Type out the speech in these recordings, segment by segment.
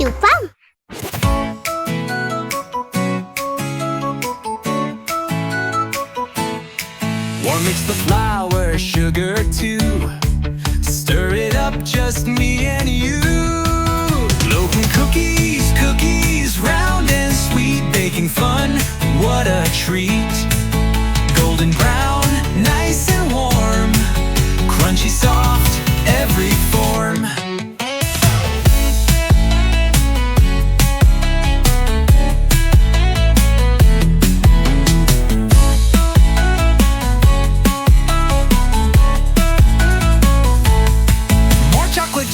EduFam. Or mix the flour, sugar too. Stir it up, just me and you. Loaf and cookies, cookies, round and sweet. Baking fun, what a treat. Golden brown, nice and warm. Crunchy, soft, every form.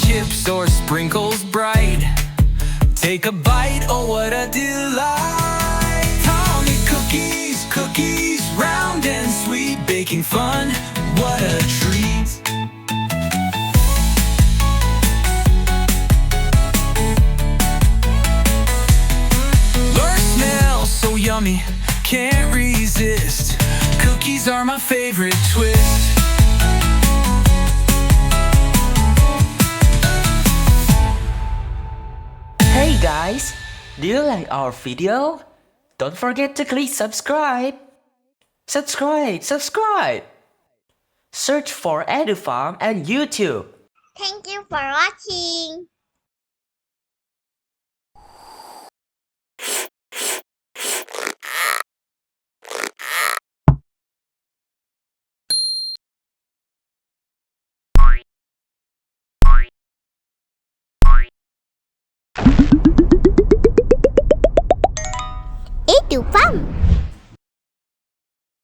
Chips or sprinkles bright. Take a bite, oh what a delight. Tommy cookies, cookies, round and sweet. Baking fun, what a treat. Your smell so yummy, can't resist. Cookies are my favorite twist. Hey guys, do you like our video? Don't forget to click subscribe. Subscribe! Search for EduFam and YouTube. Thank you for watching. EduFam.